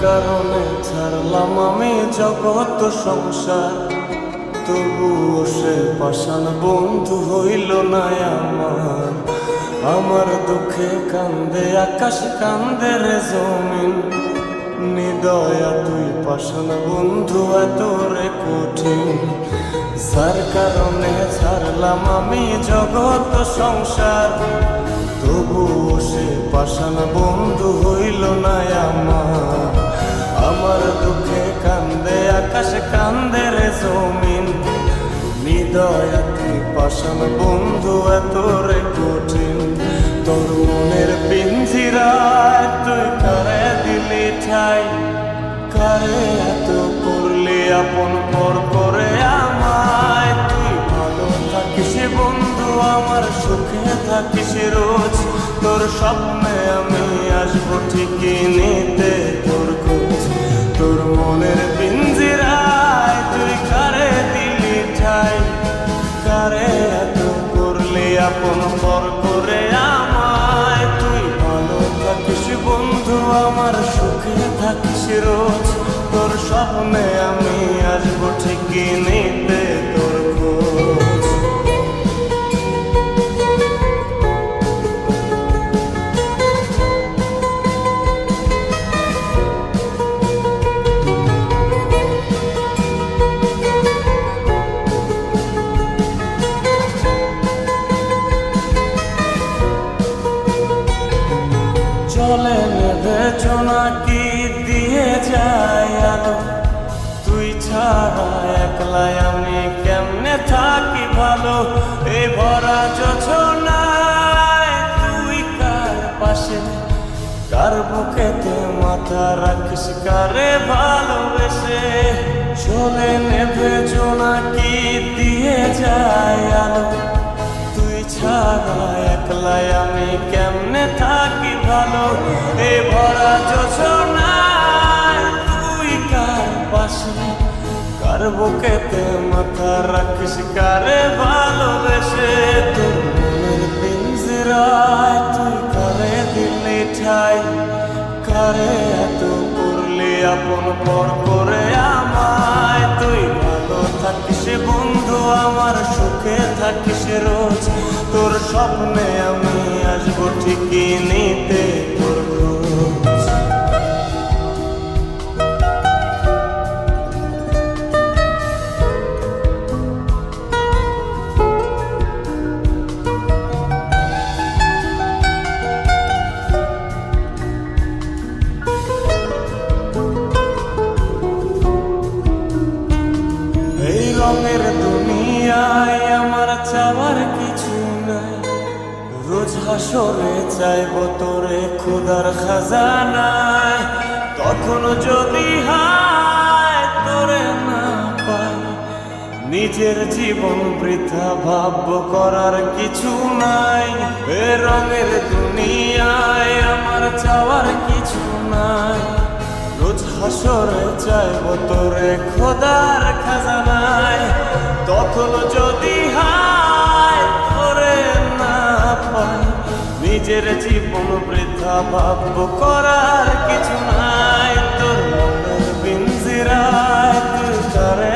কারণে ছাড়লাম আমি জগৎ সংসার, তবুও সে পাষাণ বন্ধু হইল না আমার। আমার দুঃখে কান্দে আকাশ, কান্দে রে জমিন, নিদয়া তুই পাষাণ বন্ধু এত রে কঠিন। যার কারণে ছাড়লাম আমি জগৎ সংসার, তবুও সে পাষাণ বন্ধু হইল না আমার। আমার দুঃখে কান্দে আকাশ, কান্দে রে জমিন, নিদয়া তুই পাষাণ বন্ধু এত রে কঠিন। তোর মনের পিঞ্জিরায় তুই কারে দিলি ঠাই, কারে এত করলি আপন পর করে আমায়। তুই ভালো থাকিস বন্ধু আমার, সুখে থাকিস রোজ, তোর স্বপ্নে আমি আসবো ঠিকই নিতে তোর খোঁজ। তোর মনের পিঞ্জিরায় তুই কারে দিলি ঠাই, কারে এত করলি আপন পর করে আমায়। তুই ভালো থাকিস বন্ধু আমার, সুখে থাকিস রোজ, তোর স্বপ্নে আমি আসবো ঠিকই নিতে তোর খোঁজ। চলে নেবে জোনাকি দিয়ে যায় আলো, তুই ছাড়া একলাই আমি কেমনে থাকি ভালো। এই ভরা যোছনায় তুই কার পাশে, কার বুকেতে মাথা রাখিস, কারে ভালোবেসে। চলে নেবে জোনাকি দিয়ে যায় আলো, তুই ছাড়া একলাই আমি কেমনে থাকি ভালো। এ ভরা যোছনায় তুই কার পাশে, কার বুকেতে মাথা রাখিস, কারে ভালোবেসে। তোর মনের পিঞ্জিরায় তুই কারে দিলি ঠাই, কারে এত করলি আপন পর করে আমায়। তুই ভালো থাকিস বন্ধু আমার, সুখে থাকিস রোজ, তোর স্বপ্নে আমি আসবো ঠিকই নিতে তোর খোঁজ। এই রঙের দুনিয়ায় আমার চাওয়ার কিছু নাই, রোজ হাসরে চাইব তোরে খোদার খাজানায়। তখন যদি হায় তোরে না পাই, নিজের জীবন বৃথা ভাববো করার কিছু নাই। এ রঙের দুনিয়ায় আমার চাওয়ার কিছু নাই, রোজ হাসরে চাইব তোরে খোদার খাজানায়। তখন যদি হায় তোরে না পাই, নিজের জীবন বৃথা ভাববো করার কিছু নাই। তোর মনের পিঞ্জিরায় তুই কারে